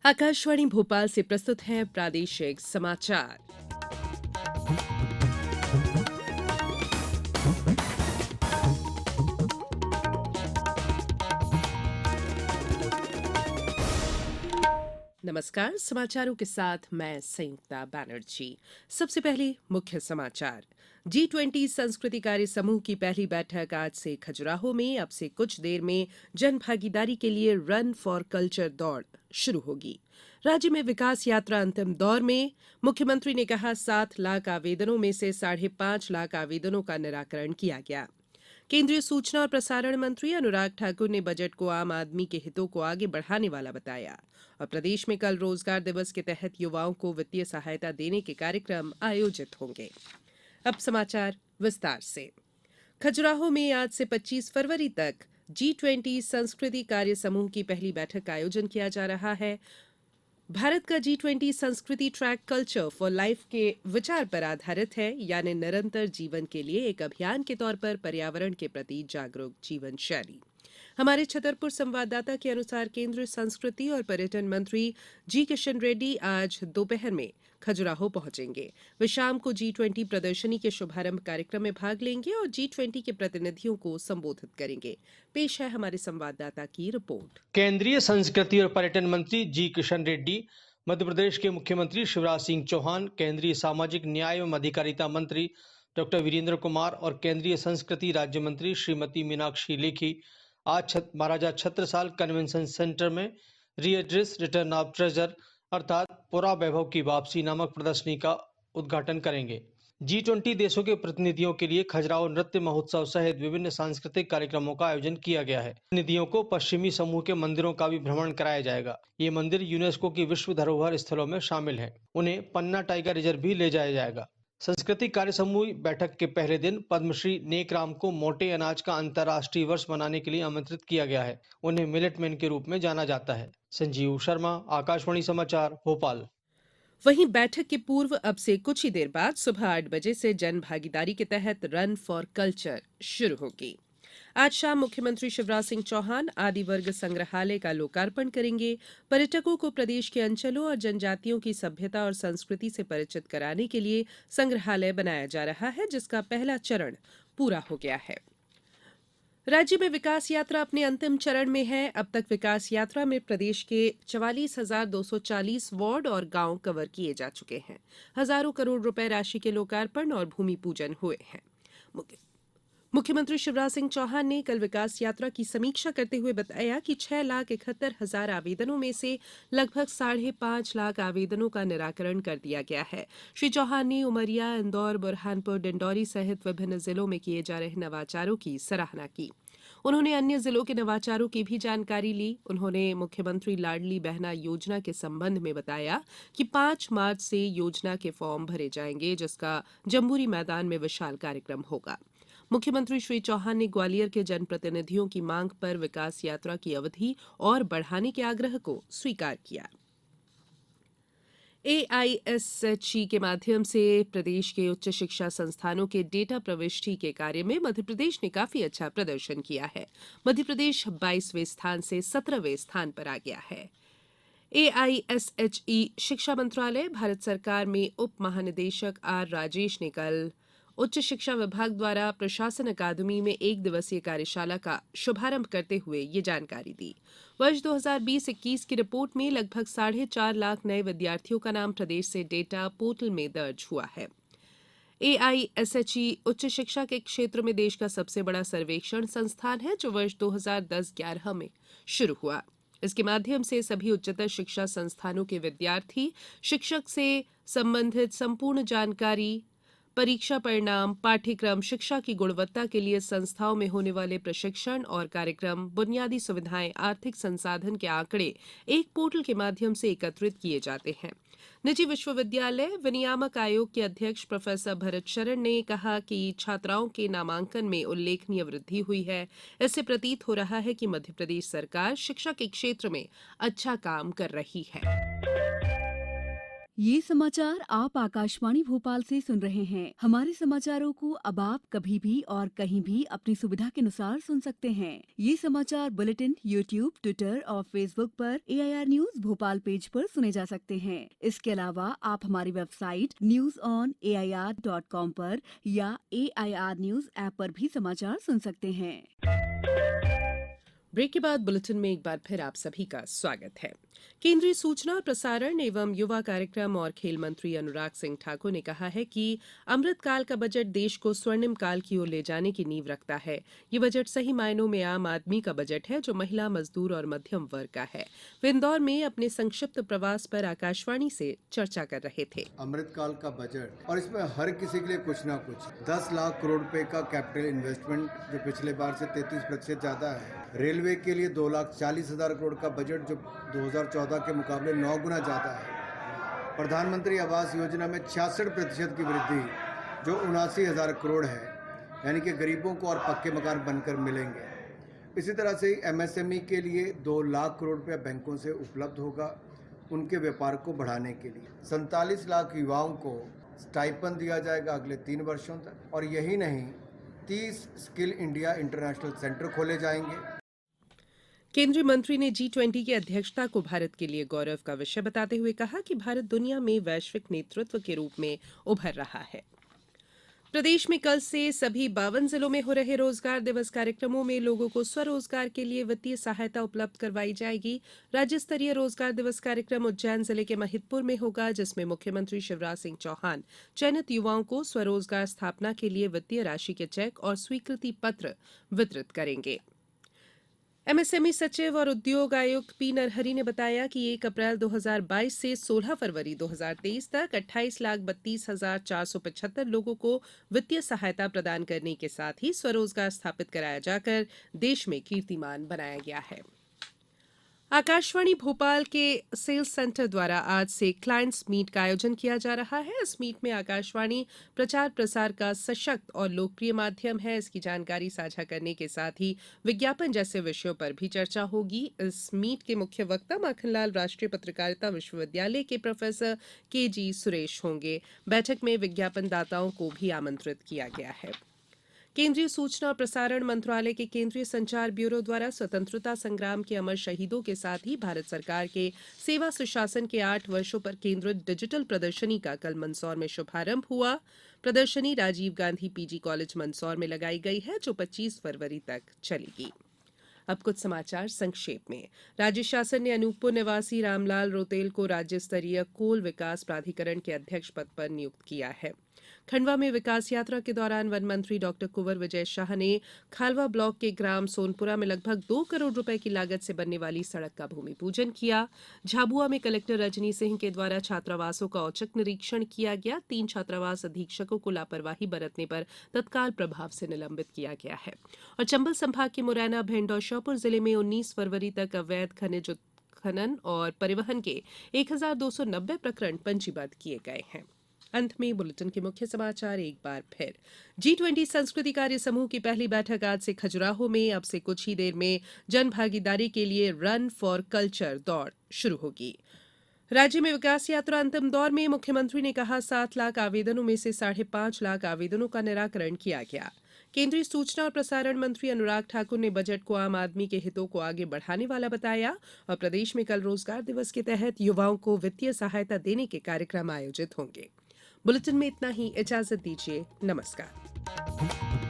आकाशवाणी भोपाल से प्रस्तुत है प्रादेशिक समाचार। नमस्कार, समाचारों के साथ मैं संयुक्ता बैनर्जी। सबसे पहले मुख्य समाचार। G20 संस्कृति कार्य समूह की पहली बैठक आज से खजुराहो में। अब से कुछ देर में जन भागीदारी के लिए रन फॉर कल्चर दौड़ शुरू होगी। राज्य में विकास यात्रा अंतिम दौर में। मुख्यमंत्री ने कहा 7 लाख आवेदनों में से 5.5 लाख आवेदनों का निराकरण किया गया। केंद्रीय सूचना और प्रसारण मंत्री अनुराग ठाकुर ने बजट को आम आदमी के हितों को आगे बढ़ाने वाला बताया। और प्रदेश में कल रोजगार दिवस के तहत युवाओं को वित्तीय सहायता देने के कार्यक्रम आयोजित होंगे। अब समाचार विस्तार से। खजुराहो में आज से 25 फरवरी तक G20 संस्कृति कार्य समूह की पहली बैठक का आयोजन किया जा रहा है। भारत का G20 संस्कृति ट्रैक कल्चर फॉर लाइफ के विचार पर आधारित है, यानी निरंतर जीवन के लिए एक अभियान के तौर पर पर्यावरण के प्रति जागरूक जीवन शैली। हमारे छतरपुर संवाददाता के अनुसार केंद्रीय संस्कृति और पर्यटन मंत्री जी किशन रेड्डी आज दोपहर में खजुराहो पहुंचेंगे। वे शाम को G20 प्रदर्शनी के शुभारंभ कार्यक्रम में भाग लेंगे और G20 के प्रतिनिधियों को संबोधित करेंगे। पेश है हमारे संवाददाता की रिपोर्ट। केंद्रीय संस्कृति और पर्यटन मंत्री जी किशन रेड्डी, मध्य प्रदेश के मुख्यमंत्री शिवराज सिंह चौहान, केंद्रीय सामाजिक न्याय एवं अधिकारिता मंत्री डॉक्टर वीरेंद्र कुमार और केंद्रीय संस्कृति राज्य मंत्री श्रीमती मीनाक्षी लेखी आज महाराजा छत्रसाल कन्वेंशन सेंटर में रीएड्रेस रिटर्न ऑफ ट्रेजर अर्थात पुरा वैभव की वापसी नामक प्रदर्शनी का उद्घाटन करेंगे। G20 देशों के प्रतिनिधियों के लिए खजुराहो नृत्य महोत्सव सहित विभिन्न सांस्कृतिक कार्यक्रमों का आयोजन किया गया है। प्रतिनिधियों को पश्चिमी समूह के मंदिरों का भी भ्रमण कराया जाएगा। ये मंदिर यूनेस्को की विश्व धरोहर स्थलों में शामिल हैं। उन्हें पन्ना टाइगर रिजर्व भी ले जाया जाएगा। सांस्कृतिक कार्य समूह बैठक के पहले दिन पद्मश्री नेकराम को मोटे अनाज का अंतर्राष्ट्रीय वर्ष मनाने के लिए आमंत्रित किया गया है। उन्हें मिलेटमैन के रूप में जाना जाता है। संजीव शर्मा, आकाशवाणी समाचार, भोपाल। वहीं बैठक के पूर्व अब से कुछ ही देर बाद सुबह 8 बजे से जन भागीदारी के तहत रन फॉर कल्चर शुरू होगी। आज शाम मुख्यमंत्री शिवराज सिंह चौहान आदि वर्ग संग्रहालय का लोकार्पण करेंगे। पर्यटकों को प्रदेश के अंचलों और जनजातियों की सभ्यता और संस्कृति से परिचित कराने के लिए संग्रहालय बनाया जा रहा है, जिसका पहला चरण पूरा हो गया है। राज्य में विकास यात्रा अपने अंतिम चरण में है। अब तक विकास यात्रा में प्रदेश के 44,240 वार्ड और गांव कवर किए जा चुके हैं। हजारों करोड़ रुपए राशि के लोकार्पण और भूमि पूजन हुए हैं। मुख्यमंत्री शिवराज सिंह चौहान ने कल विकास यात्रा की समीक्षा करते हुए बताया कि 6,71,000 आवेदनों में से लगभग 5.5 लाख आवेदनों का निराकरण कर दिया गया है। श्री चौहान ने उमरिया, इंदौर, बुरहानपुर, डिंडौरी सहित विभिन्न जिलों में किए जा रहे नवाचारों की सराहना की। उन्होंने अन्य जिलों के नवाचारों की भी जानकारी ली। उन्होंने मुख्यमंत्री लाडली बहना योजना के संबंध में बताया कि 5 मार्च से योजना के फॉर्म भरे जाएंगे, जिसका जम्बूरी मैदान में विशाल कार्यक्रम होगा। मुख्यमंत्री श्री चौहान ने ग्वालियर के जनप्रतिनिधियों की मांग पर विकास यात्रा की अवधि और बढ़ाने के आग्रह को स्वीकार किया। AISHE के माध्यम से प्रदेश के उच्च शिक्षा संस्थानों के डेटा प्रविष्टि के कार्य में मध्यप्रदेश ने काफी अच्छा प्रदर्शन किया है। मध्यप्रदेश 22वें स्थान से 17वें स्थान पर आ गया है। AISHE शिक्षा मंत्रालय, भारत सरकार में उप महानिदेशक आर राजेश ने कल उच्च शिक्षा विभाग द्वारा प्रशासन अकादमी में 1 दिवसीय कार्यशाला का शुभारंभ करते हुए ये जानकारी दी। वर्ष 2020-21 की रिपोर्ट में लगभग 4.5 लाख नए विद्यार्थियों का नाम प्रदेश से डेटा पोर्टल में दर्ज हुआ है। AISHE उच्च शिक्षा के क्षेत्र में देश का सबसे बड़ा सर्वेक्षण संस्थान है, जो वर्ष 2010-11 में शुरू हुआ। इसके माध्यम से सभी उच्चतर शिक्षा संस्थानों के विद्यार्थी शिक्षक से संबंधित संपूर्ण जानकारी, परीक्षा परिणाम, पाठ्यक्रम, शिक्षा की गुणवत्ता के लिए संस्थाओं में होने वाले प्रशिक्षण और कार्यक्रम, बुनियादी सुविधाएं, आर्थिक संसाधन के आंकड़े एक पोर्टल के माध्यम से एकत्रित किए जाते हैं। निजी विश्वविद्यालय विनियामक आयोग के अध्यक्ष प्रोफेसर भरत शरण ने कहा कि छात्राओं के नामांकन में उल्लेखनीय वृद्धि हुई है। इससे प्रतीत हो रहा है कि मध्य प्रदेश सरकार शिक्षा के क्षेत्र में अच्छा काम कर रही है। ये समाचार आप आकाशवाणी भोपाल से सुन रहे हैं। हमारे समाचारों को अब आप कभी भी और कहीं भी अपनी सुविधा के अनुसार सुन सकते हैं। ये समाचार बुलेटिन यूट्यूब, ट्विटर और फेसबुक पर AIR न्यूज भोपाल पेज पर सुने जा सकते हैं। इसके अलावा आप हमारी वेबसाइट news.air.com पर या AIR न्यूज ऐप पर भी समाचार सुन सकते हैं। ब्रेक के बाद बुलेटिन में एक बार फिर आप सभी का स्वागत है। केंद्रीय सूचना और प्रसारण एवं युवा कार्यक्रम और खेल मंत्री अनुराग सिंह ठाकुर ने कहा है कि अमृतकाल का बजट देश को स्वर्णिम काल की ओर ले जाने की नींव रखता है। ये बजट सही मायनों में आम आदमी का बजट है, जो महिला, मजदूर और मध्यम वर्ग का है। वे इंदौर में अपने संक्षिप्त प्रवास पर आकाशवाणी से चर्चा कर रहे थे। अमृतकाल का बजट और इसमें हर किसी के लिए कुछ ना कुछ 10 लाख करोड़ रुपए का कैपिटल इन्वेस्टमेंट, जो पिछले बार से 33% ज्यादा है। रेलवे के लिए 2,40,000 करोड़ का बजट, जो 2014 के मुकाबले 9 गुना ज्यादा है। प्रधानमंत्री आवास योजना में 66% की वृद्धि, जो 79,000 करोड़ है, यानी कि गरीबों को और पक्के मकान बनकर मिलेंगे। इसी तरह से MSME के लिए 2 लाख करोड़ रुपया बैंकों से उपलब्ध होगा, उनके व्यापार को बढ़ाने के लिए। 47 लाख युवाओं को स्टाइपेंड दिया जाएगा अगले 3 वर्षों तक। और यही नहीं, 30 स्किल इंडिया इंटरनेशनल सेंटर खोले जाएंगे। केंद्रीय मंत्री ने G20 की अध्यक्षता को भारत के लिए गौरव का विषय बताते हुए कहा कि भारत दुनिया में वैश्विक नेतृत्व के रूप में उभर रहा है। प्रदेश में कल से सभी 52 जिलों में हो रहे रोजगार दिवस कार्यक्रमों में लोगों को स्वरोजगार के लिए वित्तीय सहायता उपलब्ध करवाई जाएगी। राज्य स्तरीय रोजगार दिवस कार्यक्रम उज्जैन जिले के महिदपुर में होगा, जिसमें मुख्यमंत्री शिवराज सिंह चौहान चयनित युवाओं को स्वरोजगार स्थापना के लिए वित्तीय राशि के चेक और स्वीकृति पत्र वितरित करेंगे। MSME सचिव और उद्योग आयुक्त P नरहरि ने बताया कि 1 अप्रैल 2022 से 16 फरवरी 2023 तक 28,32,475 लोगों को वित्तीय सहायता प्रदान करने के साथ ही स्वरोजगार स्थापित कराया जाकर देश में कीर्तिमान बनाया गया है। आकाशवाणी भोपाल के सेल्स सेंटर द्वारा आज से क्लाइंट्स मीट का आयोजन किया जा रहा है। इस मीट में आकाशवाणी प्रचार प्रसार का सशक्त और लोकप्रिय माध्यम है, इसकी जानकारी साझा करने के साथ ही विज्ञापन जैसे विषयों पर भी चर्चा होगी। इस मीट के मुख्य वक्ता माखनलाल राष्ट्रीय पत्रकारिता विश्वविद्यालय के प्रोफेसर KG सुरेश होंगे। बैठक में विज्ञापन दाताओं को भी आमंत्रित किया गया है। केंद्रीय सूचना और प्रसारण मंत्रालय के केंद्रीय संचार ब्यूरो द्वारा स्वतंत्रता संग्राम के अमर शहीदों के साथ ही भारत सरकार के सेवा सुशासन के 8 वर्षों पर केंद्रित डिजिटल प्रदर्शनी का कल मंदसौर में शुभारंभ हुआ। प्रदर्शनी राजीव गांधी PG कॉलेज मंदसौर में लगाई गई है, जो 25 फरवरी तक चलेगी। अब कुछ समाचार संक्षेप में। राज्य शासन ने अनूपपुर निवासी रामलाल रोतेल को राज्य स्तरीय कोल विकास प्राधिकरण के अध्यक्ष पद पर नियुक्त किया है। खंडवा में विकास यात्रा के दौरान वन मंत्री डॉक्टर कुंवर विजय शाह ने खालवा ब्लॉक के ग्राम सोनपुरा में लगभग 2 करोड़ रुपए की लागत से बनने वाली सड़क का भूमि पूजन किया। झाबुआ में कलेक्टर रजनी सिंह के द्वारा छात्रावासों का औचक निरीक्षण किया गया। 3 छात्रावास अधीक्षकों को लापरवाही बरतने पर तत्काल प्रभाव से निलंबित किया गया है। और चंबल संभाग के मुरैना, भिंड और श्योपुर जिले में 19 फरवरी तक अवैध खनिज उत्खनन और परिवहन के 1290 प्रकरण पंजीबद्ध किए गए हैं। अंत में बुलेटिन के मुख्य समाचार एक बार फिर। G20 संस्कृति कार्य समूह की पहली बैठक आज से खजुराहो में, अब से कुछ ही देर में जन भागीदारी के लिए रन फॉर कल्चर दौड़ शुरू होगी। राज्य में विकास यात्रा अंतिम दौर में, मुख्यमंत्री ने कहा 7 लाख आवेदनों में से 5.5 लाख आवेदनों का निराकरण किया गया। केंद्रीय सूचना और प्रसारण मंत्री अनुराग ठाकुर ने बजट को आम आदमी के हितों को आगे बढ़ाने वाला बताया। और प्रदेश में कल रोजगार दिवस के तहत युवाओं को वित्तीय सहायता देने के कार्यक्रम आयोजित होंगे। बुलेटिन में इतना ही। इजाजत दीजिए। नमस्कार।